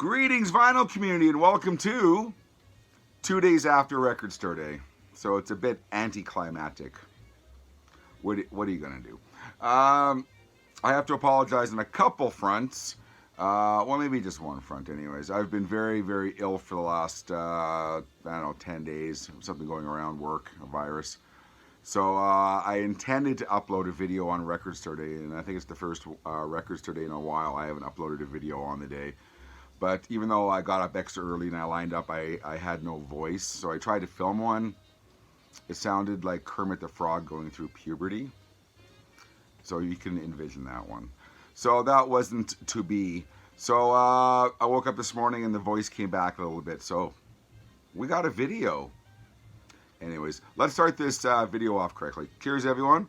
Greetings, vinyl community, and welcome to 2 days after Record Store Day. So it's a bit anticlimactic. What are you going to do? I have to apologize on a couple fronts. Well, maybe just one front anyways. I've been very, very ill for the last, 10 days. Something going around, work, a virus. So I intended to upload a video on Record Store Day, and I think it's the first Record Store Day in a while I haven't uploaded a video on the day. But even though I got up extra early and I lined up, I had no voice. So I tried to film one. It sounded like Kermit the Frog going through puberty. So you can envision that one. So that wasn't to be. So I woke up this morning and the voice came back a little bit. So we got a video. Anyways, let's start this video off correctly. Cheers, everyone.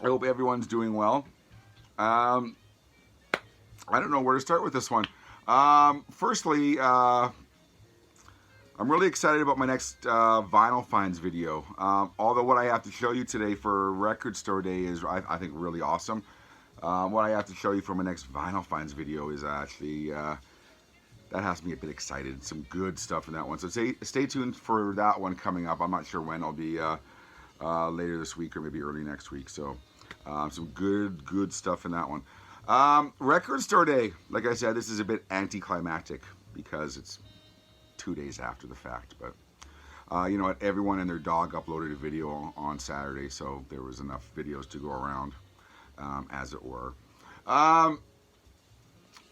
I hope everyone's doing well. I don't know where to start with this one. Firstly, I'm really excited about my next vinyl finds video. Although what I have to show you today for Record Store Day is, I think, really awesome. What I have to show you for my next vinyl finds video is actually, that has me a bit excited. Some good stuff in that one. So stay tuned for that one coming up. I'm not sure when. I'll be later this week or maybe early next week. So some good stuff in that one. Record Store Day, like I said, this is a bit anticlimactic because it's 2 days after the fact, but you know what, everyone and their dog uploaded a video on Saturday, so there was enough videos to go around, as it were.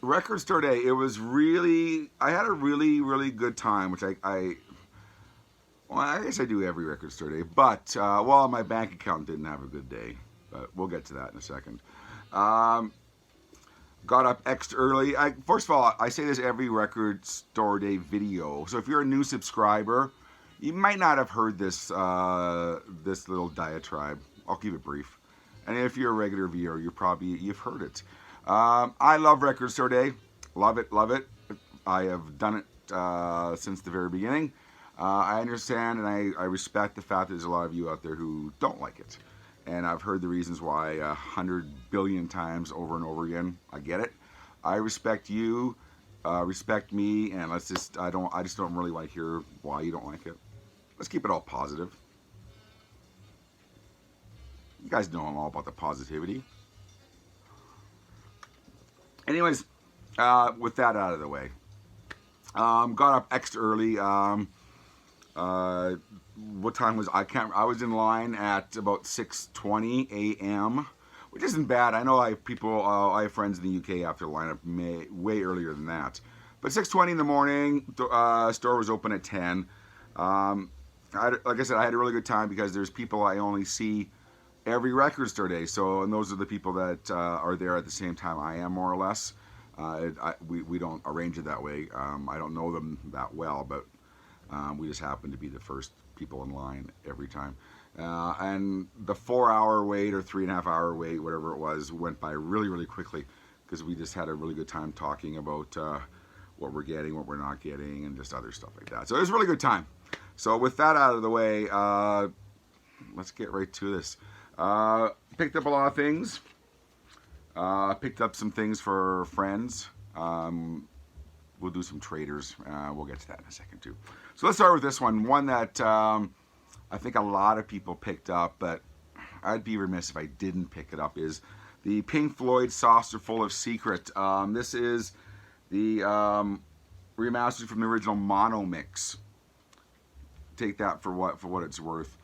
Record Store Day, it was really, I had a really good time, which well, I guess I do every Record Store Day, but, well, my bank account didn't have a good day, but we'll get to that in a second. Got up extra early. First of all, I say this every Record Store Day video. So if you're a new subscriber, you might not have heard this this little diatribe. I'll keep it brief. And if you're a regular viewer, you've heard it. I love Record Store Day. Love it. I have done it since the very beginning. I understand and I respect the fact that there's a lot of you out there who don't like it. And I've heard the reasons why 100 billion times over and over again. I get it. I respect you, respect me, and I just don't really want to hear why you don't like it. Let's keep it all positive. You guys know I'm all about the positivity. Anyways, with that out of the way, got up extra early. What time was I was in line at about 6:20 a.m., which isn't bad. I know I have friends in the UK have to line up way earlier than that. But 6:20 in the morning, the store was open at 10. Like I said, I had a really good time because there's people I only see every Record Store Day. So, and those are the people that are there at the same time I am, more or less. We don't arrange it that way. I don't know them that well, but we just happen to be the first people in line every time. And the 4-hour wait or 3.5-hour wait, whatever it was, went by really quickly because we just had a really good time talking about what we're getting, what we're not getting, and just other stuff like that. So it was a really good time. So with that out of the way, let's get right to this. Picked up a lot of things. Picked up some things for friends. We'll do some traders. We'll get to that in a second too. So let's start with this one. One that I think a lot of people picked up, but I'd be remiss if I didn't pick it up, is the Pink Floyd Saucerful of Secret. This is the remastered from the original mono mix. Take that for what it's worth.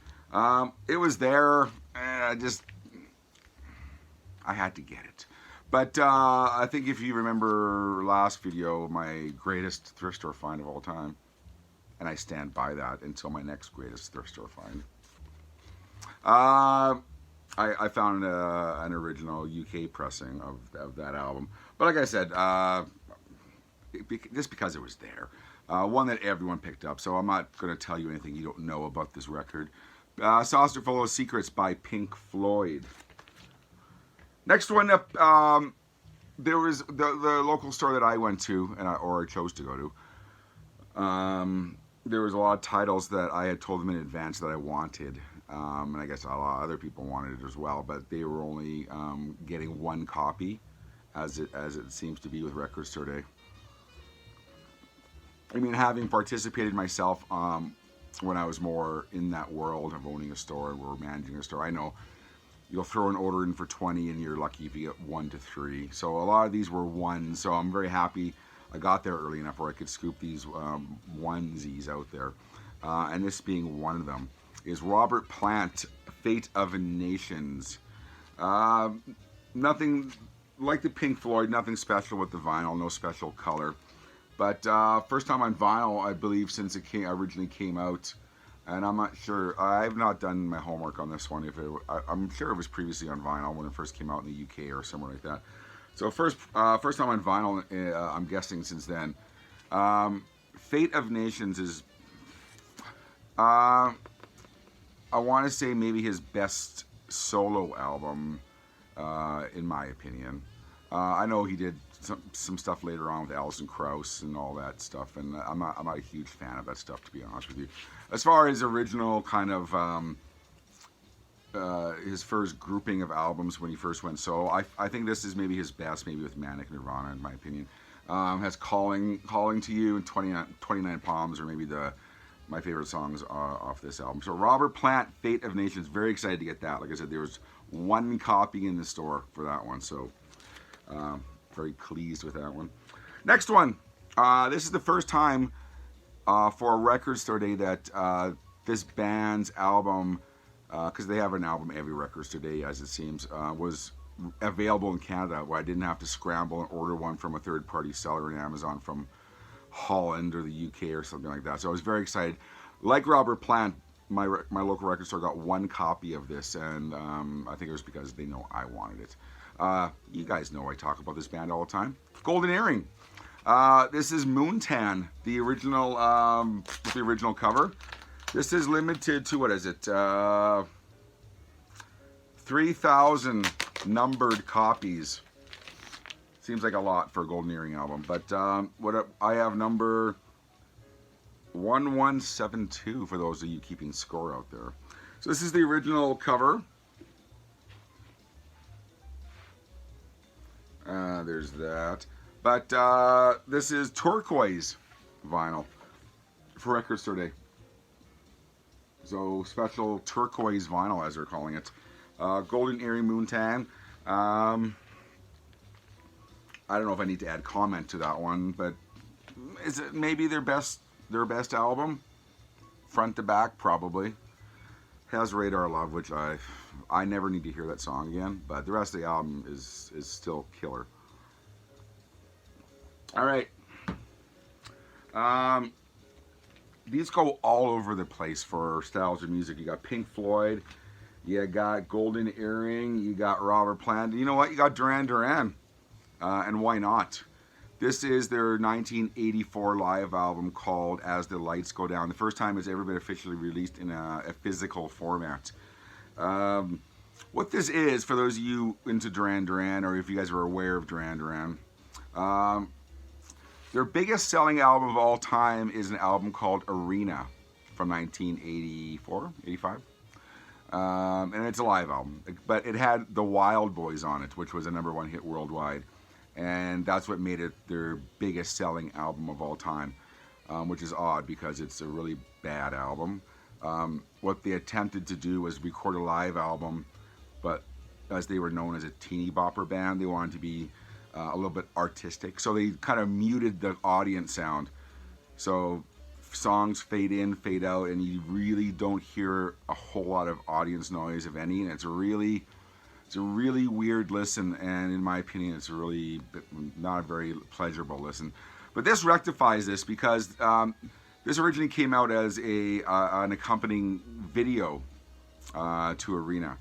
It was there, and I had to get it. But I think if you remember last video, my greatest thrift store find of all time, and I stand by that until my next greatest thrift store find. I found an original UK pressing of that album. But like I said, just because it was there. One that everyone picked up, so I'm not going to tell you anything you don't know about this record. Saucerful of Secrets by Pink Floyd. Next one up, there was the local store that I went to, or I chose to go to. There was a lot of titles that I had told them in advance that I wanted, and I guess a lot of other people wanted it as well, but they were only getting one copy as it seems to be with Record Store Day. I mean, having participated myself when I was more in that world of owning a store or managing a store, I know you'll throw an order in for 20 and you're lucky if you get 1 to 3. So a lot of these were ones. So I'm very happy I got there early enough where I could scoop these onesies out there. And this being one of them is Robert Plant, Fate of Nations. Nothing like the Pink Floyd, nothing special with the vinyl, no special color. But first time on vinyl, I believe, since it originally came out. And I'm not sure. I've not done my homework on this one. I'm sure it was previously on vinyl when it first came out in the UK or somewhere like that. So first time on vinyl, I'm guessing since then. Fate of Nations is, I want to say maybe his best solo album, in my opinion. I know he did some stuff later on with Alison Krauss and all that stuff, and I'm not a huge fan of that stuff, to be honest with you. As far as original kind of his first grouping of albums when he first went solo, I think this is maybe his best, maybe with Manic Nirvana, in my opinion. Has Calling to You and 29 Palms, or maybe my favorite songs off this album. So Robert Plant, Fate of Nations, very excited to get that. Like I said, there was 1 copy in the store for that one, so very pleased with that one. Next one, this is the first time for a Record Store Day that this band's album, because they have an album every Record Store Day, as it seems, was available in Canada, where I didn't have to scramble and order one from a third-party seller in Amazon from Holland or the UK or something like that. So I was very excited. Like Robert Plant, my local record store got 1 copy of this, and I think it was because they know I wanted it. You guys know I talk about this band all the time. Golden Earring. This is Moontan, the original cover. This is limited to, what is it? 3,000 numbered copies. Seems like a lot for a Golden Earring album, but I have number 1172 for those of you keeping score out there. So this is the original cover. There's that. But this is turquoise vinyl for Record Store Day. So special turquoise vinyl, as they're calling it. Golden Earring Moontan. I don't know if I need to add comment to that one, but is it maybe their best album? Front to back, probably. Has Radar Love, which I never need to hear that song again, but the rest of the album is still killer. All right. These go all over the place for styles of music. You got Pink Floyd, you got Golden Earring, you got Robert Plant. You know what? You got Duran Duran. And why not? This is their 1984 live album called As the Lights Go Down. The first time it's ever been officially released in a physical format. What this is, for those of you into Duran Duran, or if you guys are aware of Duran Duran, their biggest selling album of all time is an album called Arena from 1984, 85. And it's a live album, but it had The Wild Boys on it, which was a #1 hit worldwide. And that's what made it their biggest selling album of all time, which is odd because it's a really bad album. What they attempted to do was record a live album, but as they were known as a teeny bopper band, they wanted to be a little bit artistic. So they kind of muted the audience sound. So songs fade in, fade out, and you really don't hear a whole lot of audience noise, if any. And it's a really weird listen, and in my opinion, it's really not a very pleasurable listen. But this rectifies this, because this originally came out as an accompanying video to Arena.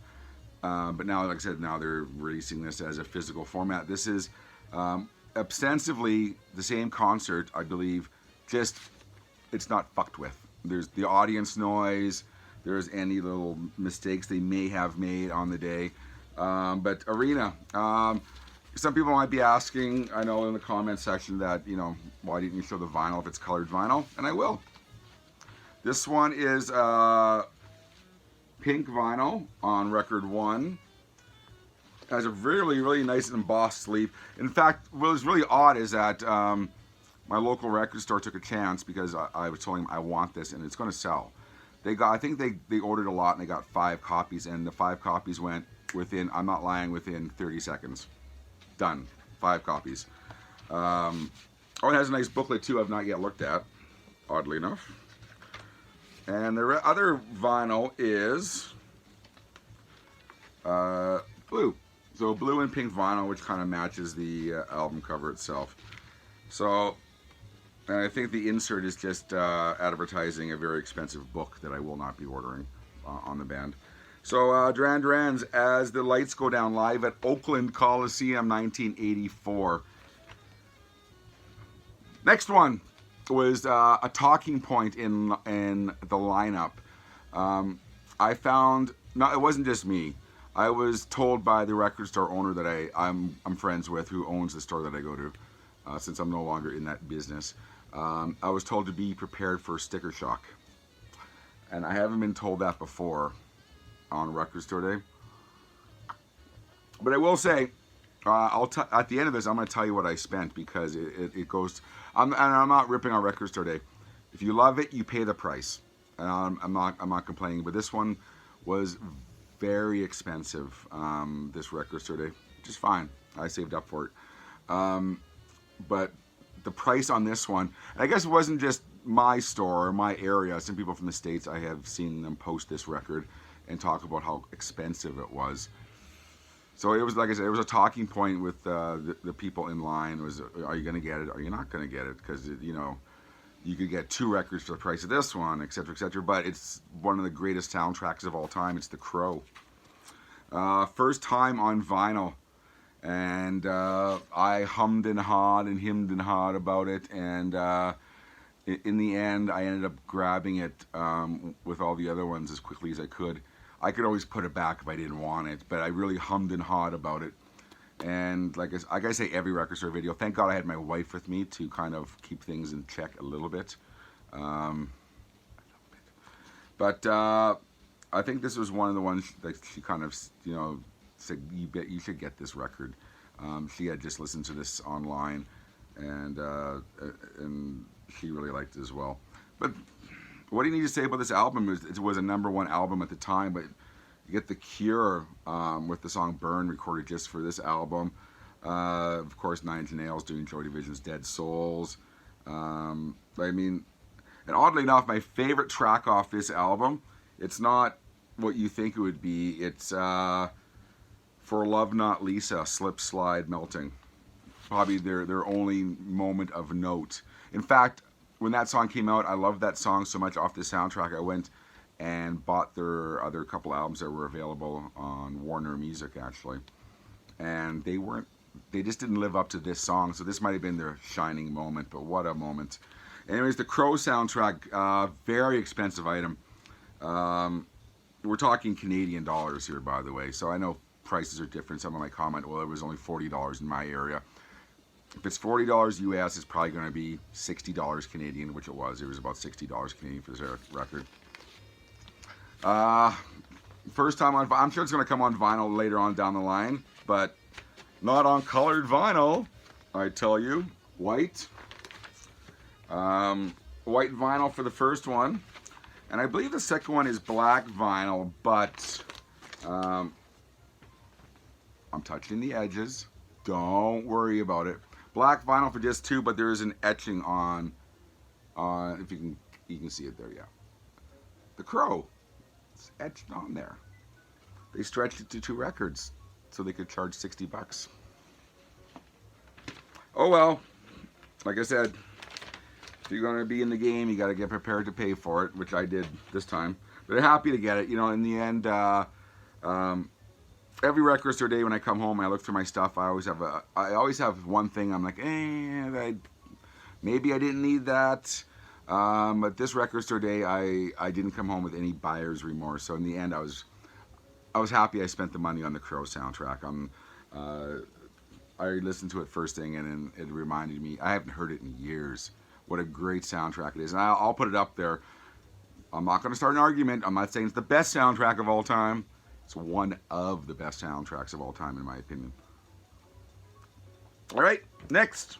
But now, like I said, now they're releasing this as a physical format. This is ostensibly the same concert, I believe, just it's not fucked with. There's the audience noise, there's any little mistakes they may have made on the day. But Arena, some people might be asking, I know in the comment section, that, you know, why didn't you show the vinyl if it's colored vinyl? And I will. This one is pink vinyl on record 1. has a really, really nice embossed sleeve. In fact, what was really odd is that my local record store took a chance because I was telling them I want this and it's going to sell. I think they ordered a lot and they got 5 copies, and the 5 copies went within, I'm not lying, within 30 seconds. Done. 5 copies. Oh, it has a nice booklet too I've not yet looked at, oddly enough. And the other vinyl is blue. So blue and pink vinyl, which kind of matches the album cover itself. So, and I think the insert is just advertising a very expensive book that I will not be ordering on the band. So Duran Duran's As the Lights Go Down, live at Oakland Coliseum, 1984. Next one was a talking point in the lineup. I found, no, it wasn't just me. I was told by the record store owner that I'm friends with, who owns the store that I go to, since I'm no longer in that business. I was told to be prepared for sticker shock. And I haven't been told that before on record store day. But I will say, at the end of this, I'm going to tell you what I spent, because it goes, and I'm not ripping on record store day. If you love it, you pay the price. And I'm not complaining, but this one was very expensive, this record store day, which is fine. I saved up for it. But the price on this one, and I guess it wasn't just my store or my area. Some people from the States, I have seen them post this record and talk about how expensive it was. So it was, like I said, it was a talking point with the people in line. Was, are you going to get it? Are you not going to get it? Because, you know, you could get 2 records for the price of this one, etc., etc. But it's one of the greatest soundtracks of all time. It's The Crow. First time on vinyl. And I hummed and hawed and hemmed and hawed about it. And in the end, I ended up grabbing it with all the other ones as quickly as I could. I could always put it back if I didn't want it, but I really hummed and hawed about it. And like I say, every record store video, thank God I had my wife with me to kind of keep things in check a little bit. But I think this was one of the ones that she kind of, you know, said, you should get this record. She had just listened to this online, and she really liked it as well. But what do you need to say about this album? It was a #1 album at the time, but you get The Cure with the song Burn recorded just for this album. Of course, 9 Inch Nails doing Joy Division's Dead Souls. I mean, and oddly enough, my favorite track off this album, it's not what you think it would be. It's For Love Not Lisa, Slip Slide Melting. Probably their only moment of note. In fact, when that song came out, I loved that song so much off the soundtrack, I went and bought their other couple albums that were available on Warner Music, actually. And they just didn't live up to this song, so this might have been their shining moment, but what a moment. Anyways, the Crow soundtrack, very expensive item. We're talking Canadian dollars here, by the way, so I know prices are different. Someone might comment, well, it was only $40 in my area. If it's $40 US, it's probably going to be $60 Canadian, which it was. It was about $60 Canadian for this record. First time on, I'm sure it's going to come on vinyl later on down the line, but not on colored vinyl, I tell you. White. White vinyl for the first one. And I believe the second one is black vinyl, but I'm touching the edges. Don't worry about it. Black vinyl for just 2, but there is an etching on if you can see it there, yeah. The Crow. It's etched on there. They stretched it to 2 records so they could charge $60. Oh well, like I said, if you're going to be in the game, you got to get prepared to pay for it, which I did this time. But I'm happy to get it. You know, in the end, every record store day when I come home, I look through my stuff. I always have one thing. I'm like, maybe I didn't need that. But this record store day, I didn't come home with any buyer's remorse. So in the end, I was happy I spent the money on the Crow soundtrack. I listened to it first thing, and it reminded me. I haven't heard it in years. What a great soundtrack it is, and I'll put it up there. I'm not going to start an argument. I'm not saying it's the best soundtrack of all time. It's one of the best soundtracks of all time, in my opinion. All right, next.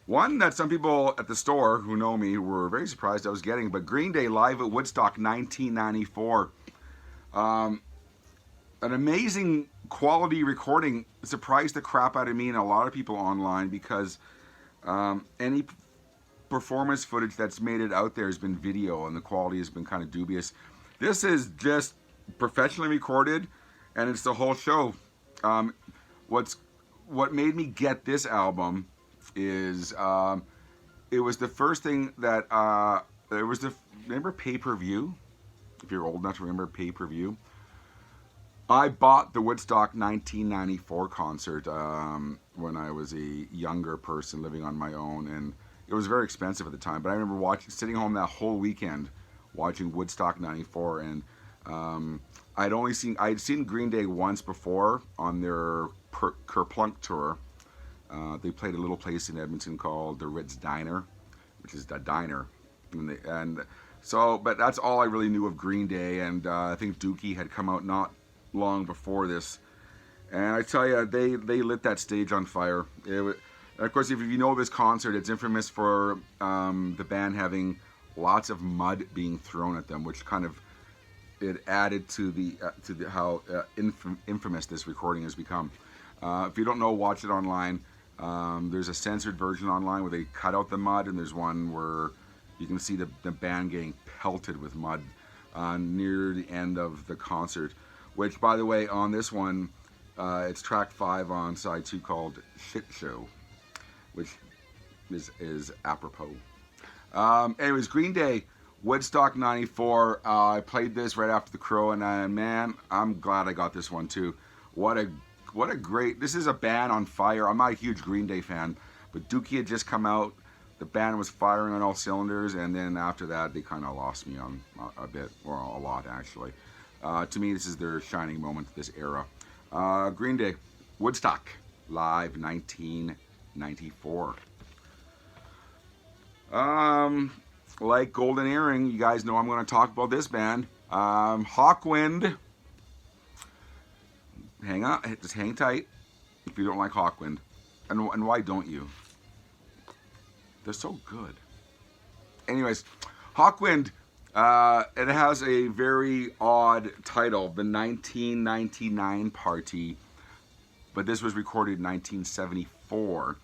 One that some people at the store who know me were very surprised I was getting, but Green Day live at Woodstock 1994. An amazing quality recording. Surprised the crap out of me and a lot of people online, because any performance footage that's made it out there has been video and the quality has been kind of dubious. This is just professionally recorded and it's the whole show. What made me get this album is it was the first thing that it was remember pay-per-view? If you're old enough to remember pay-per-view, I bought the Woodstock 1994 concert when I was a younger person living on my own, and it was very expensive at the time. But I remember sitting home that whole weekend watching Woodstock 94, and I'd seen Green Day once before on their Kerplunk tour. They played a little place in Edmonton called the Ritz Diner, which is a diner, but that's all I really knew of Green Day. And I think Dookie had come out not long before this, and I tell you, they lit that stage on fire. And of course, if you know this concert, it's infamous for the band having lots of mud being thrown at them, which kind of it added to how infamous this recording has become. If you don't know, watch it online. There's a censored version online where they cut out the mud, and there's one where you can see the band getting pelted with mud near the end of the concert. Which, by the way, on this one, it's track 5 on side 2 called Shit Show, which is apropos. Anyways, Green Day, Woodstock 94. I played this right after The Crow, and man, I'm glad I got this one too. What a great, this is a band on fire. I'm not a huge Green Day fan, but Dookie had just come out. The band was firing on all cylinders, and then after that, they kind of lost me on a bit, or a lot actually. To me, this is their shining moment, this era. Green Day, Woodstock, live 1994. Like Golden Earring, you guys know I'm going to talk about this band. Hawkwind. Hang on, just hang tight if you don't like Hawkwind. And why don't you? They're so good. Anyways, Hawkwind. It has a very odd title, the 1999 Party, but this was recorded in 1974.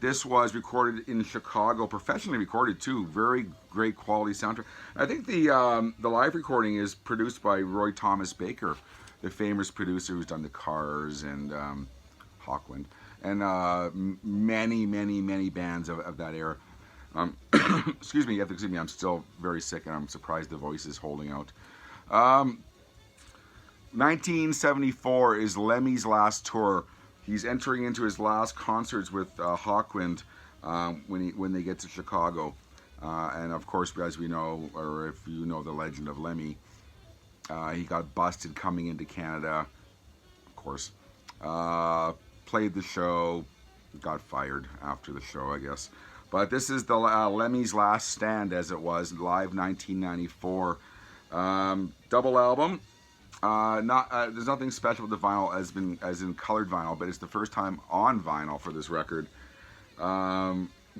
This was recorded in Chicago, professionally recorded too. Very great quality soundtrack. I think the live recording is produced by Roy Thomas Baker, the famous producer who's done the Cars and Hawkwind, and many bands of that era. Excuse me, you have to excuse me, I'm still very sick and I'm surprised the voice is holding out. 1974 is Lemmy's last tour. He's entering into his last concerts with Hawkwind when they get to Chicago. And of course, as we know, or if you know the legend of Lemmy, he got busted coming into Canada, of course. Played the show, got fired after the show, I guess. But this is the Lemmy's last stand, as it was, live 1994. Double album. There's nothing special with the vinyl as in colored vinyl, but it's the first time on vinyl for this record.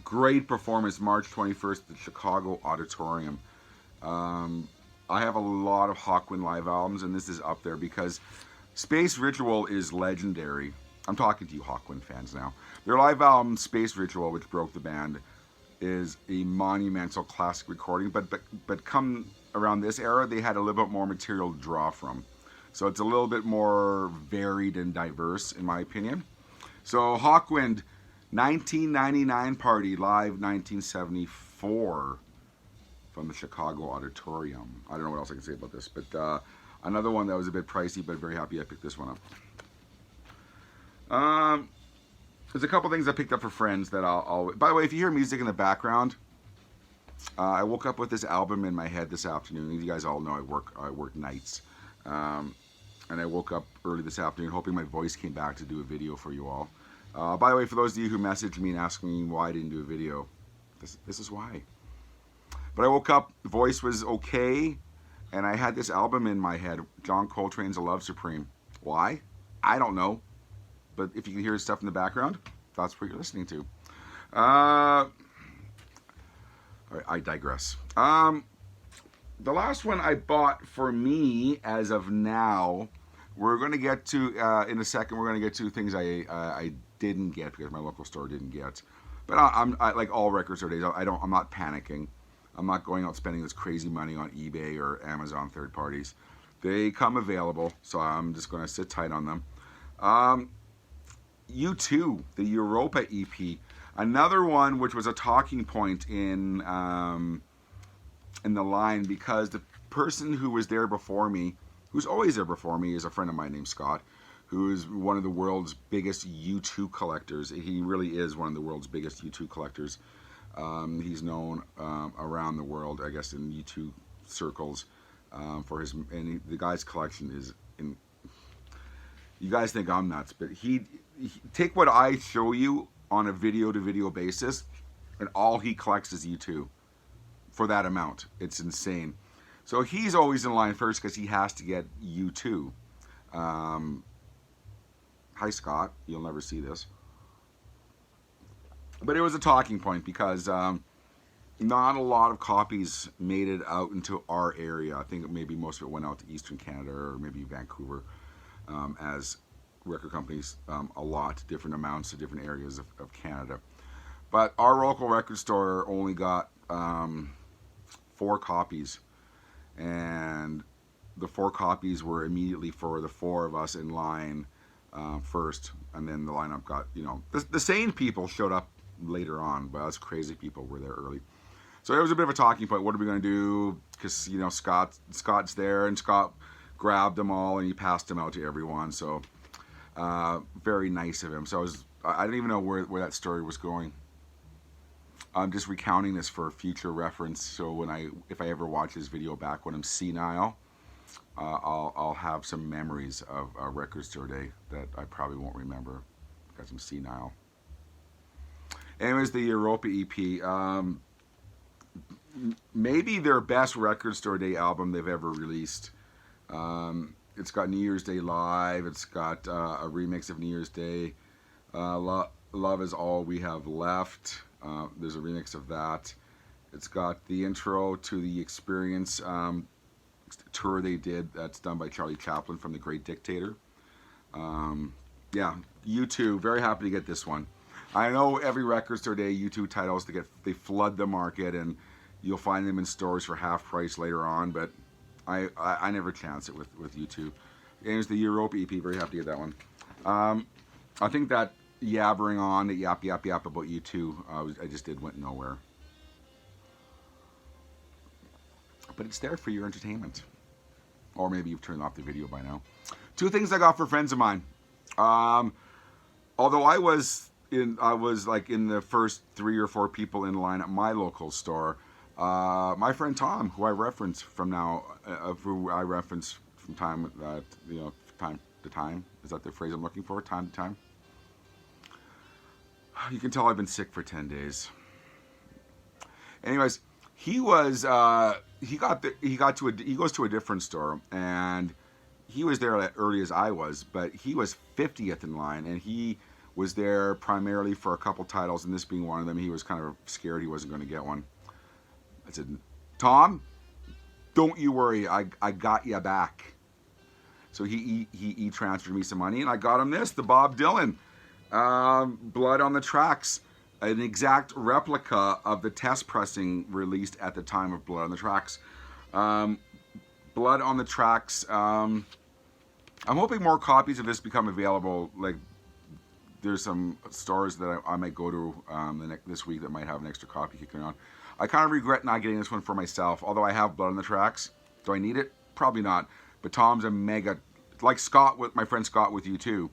Great performance, March 21st at the Chicago Auditorium. I have a lot of Hawkwind live albums, and this is up there because Space Ritual is legendary. I'm talking to you Hawkwind fans now. Their live album, Space Ritual, which broke the band, is a monumental classic recording, but come around this era, they had a little bit more material to draw from. So it's a little bit more varied and diverse, in my opinion. So Hawkwind, 1999 Party, live 1974 from the Chicago Auditorium. I don't know what else I can say about this, but another one that was a bit pricey, but very happy I picked this one up. There's a couple things I picked up for friends that I'll by the way, if you hear music in the background, I woke up with this album in my head this afternoon. You guys all know I work nights. And I woke up early this afternoon hoping my voice came back to do a video for you all. By the way, for those of you who messaged me and asked me why I didn't do a video, this is why. But I woke up, the voice was okay, and I had this album in my head, John Coltrane's A Love Supreme. Why? I don't know. But if you can hear stuff in the background, that's what you're listening to. I digress. The last one I bought for me as of now, we're going to get to, in a second, we're going to get to things I didn't get because my local store didn't get. But I like all record store days, I'm not panicking. I'm not going out spending this crazy money on eBay or Amazon third parties. They come available, so I'm just going to sit tight on them. U2, the Europa EP, another one which was a talking point in the line, because the person who was there before me, who's always there before me, is a friend of mine named Scott, who is one of the world's biggest U2 collectors. He really is one of the world's biggest U2 collectors. He's known around the world, I guess, in U2 circles for his, and the guy's collection is in. You guys think I'm nuts, but he take what I show you on a video-to-video basis, and all he collects is U2 for that amount. It's insane. So he's always in line first because he has to get U2. Hi, Scott. You'll never see this. But it was a talking point because not a lot of copies made it out into our area. I think maybe most of it went out to Eastern Canada or maybe Vancouver, as record companies allot different amounts to different areas of Canada. But our local record store only got 4 copies, and the 4 copies were immediately for the 4 of us in line first, and then the lineup got, the sane people showed up later on, but us crazy people were there early. So it was a bit of a talking point. What are we going to do? Because Scott's there, and Scott grabbed them all and he passed them out to everyone. So very nice of him. So I didn't even know where that story was going. I'm just recounting this for future reference. So if I ever watch this video back when I'm senile, I'll have some memories of a record store day that I probably won't remember because I'm senile. Anyways, the Europa EP, maybe their best record store day album they've ever released. It's got New Year's Day Live. It's got a remix of New Year's Day. Love Is All We Have Left. There's a remix of that. It's got the intro to the Experience tour they did. That's done by Charlie Chaplin from The Great Dictator. Yeah, U2. Very happy to get this one. I know every record store day, U2 titles, they flood the market, and you'll find them in stores for half price later on, but I never chance it with U2. And it's the Europa EP, very happy to get that one. I think that yabbering on, that yap about U2, I just went nowhere. But it's there for your entertainment. Or maybe you've turned off the video by now. 2 things I got for friends of mine. Although I was like in the first 3 or 4 people in line at my local store. My friend Tom, who I reference from time to time. Is that the phrase I'm looking for? Time to time. You can tell I've been sick for 10 days. Anyways, he goes to a different store, and he was there as early as I was, but he was 50th in line, and he was there primarily for a couple titles, and this being one of them. He was kind of scared he wasn't going to get one. I said, Tom, don't you worry, I got you back. So he transferred me some money, and I got him this, the Bob Dylan Blood on the Tracks, an exact replica of the test pressing released at the time of Blood on the Tracks. Blood on the Tracks, I'm hoping more copies of this become available. Like, there's some stores that I might go to this week that might have an extra copy kicking around. I kind of regret not getting this one for myself, although I have Blood on the Tracks. Do I need it? Probably not. But Tom's a mega, like Scott, with my friend Scott with U2.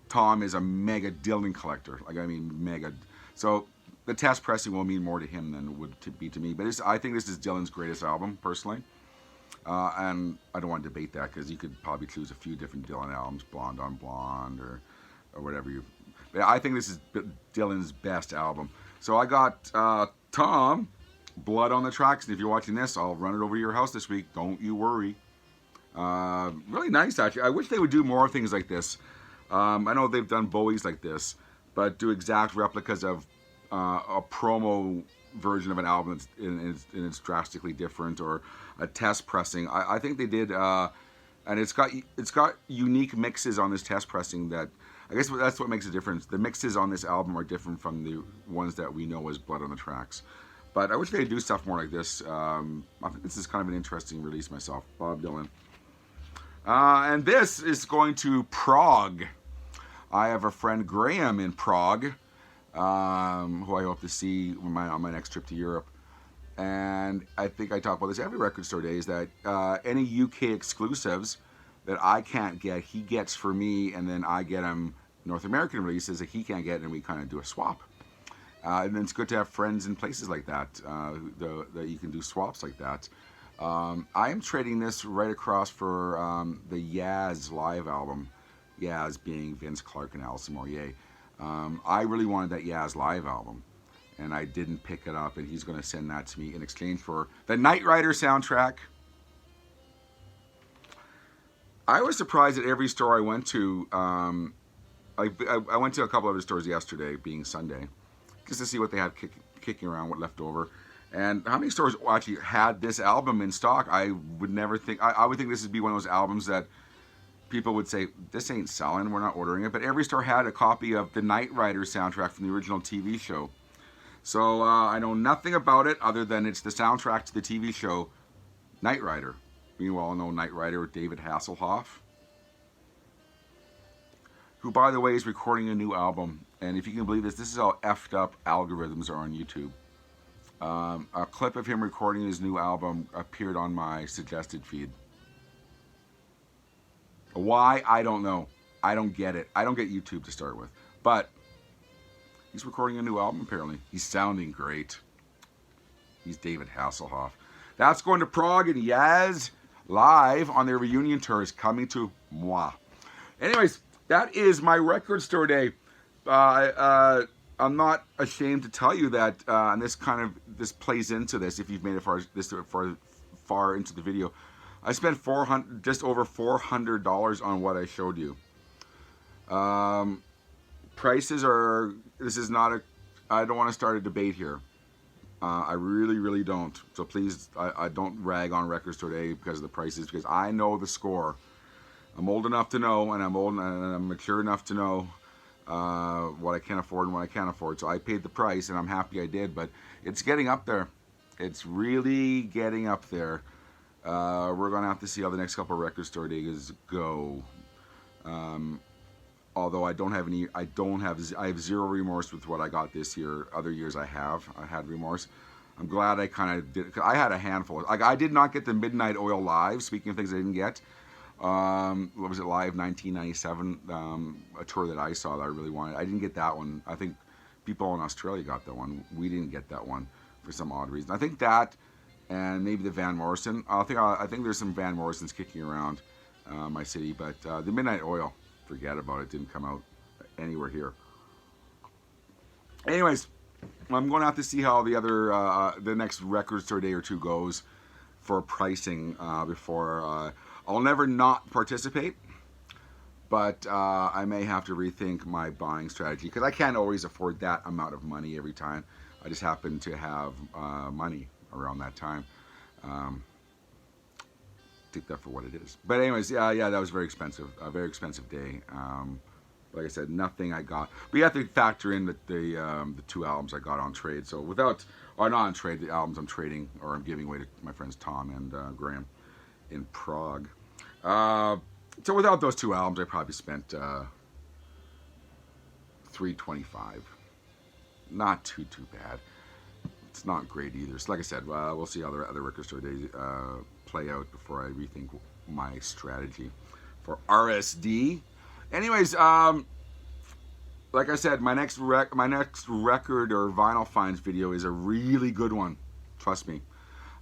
Tom is a mega Dylan collector. Like, I mean, mega. So the test pressing will mean more to him than it would be to me. But I think this is Dylan's greatest album, personally. And I don't want to debate that, because you could probably choose a few different Dylan albums, Blonde on Blonde or whatever But I think this is Dylan's best album. So I got Tom Blood on the Tracks. And if you're watching this, I'll run it over to your house this week. Don't you worry. Really nice, actually. I wish they would do more things like this. I know they've done Bowies like this, but do exact replicas of a promo version of an album that's and it's drastically different, or a test pressing. I think they did, and it's got unique mixes on this test pressing that I guess that's what makes a difference. The mixes on this album are different from the ones that we know as Blood on the Tracks. But I wish they'd do stuff more like this. I think this is kind of an interesting release myself. Bob Dylan. And this is going to Prague. I have a friend, Graham, in Prague, who I hope to see on my next trip to Europe. And I think I talk about this every Record Store Day, is that any UK exclusives that I can't get, he gets for me, and then I get him North American releases that he can't get, and we kind of do a swap. And it's good to have friends in places like that, that you can do swaps like that. I am trading this right across for the Nazz live album. Nazz being Vince Clarke and Alison Moyer. I really wanted that Nazz live album, and I didn't pick it up, and he's going to send that to me in exchange for the Knight Rider soundtrack. I was surprised at every store I went to. I went to a couple other stores yesterday, being Sunday, just to see what they had kicking around, what left over. And how many stores actually had this album in stock? I would never think. I would think this would be one of those albums that people would say, this ain't selling, we're not ordering it. But every store had a copy of the Knight Rider soundtrack from the original TV show. So I know nothing about it other than it's the soundtrack to the TV show Knight Rider. You all know Knight Rider with David Hasselhoff, who, by the way, is recording a new album. And if you can believe this is how effed up algorithms are on YouTube. A clip of him recording his new album appeared on my suggested feed. Why? I don't know. I don't get it. I don't get YouTube to start with. But he's recording a new album, apparently. He's sounding great. He's David Hasselhoff. That's going to Prague, and Nazz live on their reunion tour is coming to moi. Anyways, that is my Record Store Day. I'm not ashamed to tell you that, and this plays into this. If you've made it far into the video, I spent just over $400 on what I showed you. Prices are. This is not a. I don't want to start a debate here. I really, really don't. So please, I don't rag on Record Store Day because of the prices, because I know the score. I'm old enough to know, and I'm mature enough to know what I can afford and what I can't afford. So I paid the price, and I'm happy I did. But it's getting up there. It's really getting up there. We're gonna have to see how the next couple of Record Store Days go. Although I have zero remorse with what I got this year. Other years I had remorse. I'm glad I kind of did. I had a handful. Like, I did not get the Midnight Oil live. Speaking of things I didn't get, what was it, live 1997? A tour that I saw that I really wanted. I didn't get that one. I think people in Australia got that one. We didn't get that one for some odd reason. I think that, and maybe the Van Morrison. I think there's some Van Morrisons kicking around my city, but the Midnight Oil, forget about it. Didn't come out anywhere here. Anyways, I'm going to have to see how the next Record Store Day or two goes for pricing before. I'll never not participate, but I may have to rethink my buying strategy, because I can't always afford that amount of money every time. I just happen to have money around that time. Take that for what it is. But anyways, yeah, that was very expensive. A very expensive day. Like I said, nothing I got. But you have to factor in the two albums I got on trade. So not on trade, the albums I'm trading or I'm giving away to my friends Tom and Graham in Prague. So without those two albums, I probably spent $325. Not too bad. It's not great either. So like I said, we'll see how the other Record Store Days play out before I rethink my strategy for RSD. Anyways, like I said, my next record or vinyl finds video is a really good one. Trust me.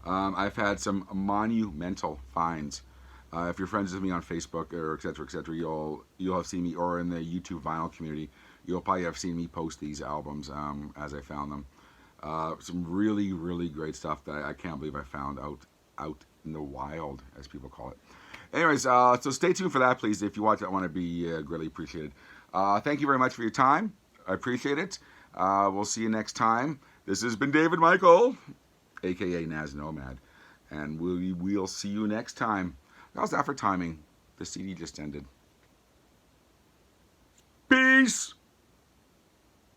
I've had some monumental finds. If you're friends with me on Facebook or etc., you'll have seen me, or in the YouTube vinyl community, you'll probably have seen me post these albums as I found them. Some really, really great stuff that I can't believe I found out in the wild, as people call it. Anyways, so stay tuned for that, please. If you watch that one, it'd be greatly appreciated. Thank you very much for your time. I appreciate it. We'll see you next time. This has been David Michael, a.k.a. Nazz Nomad. And we'll see you next time. How's that for timing? The CD just ended. Peace!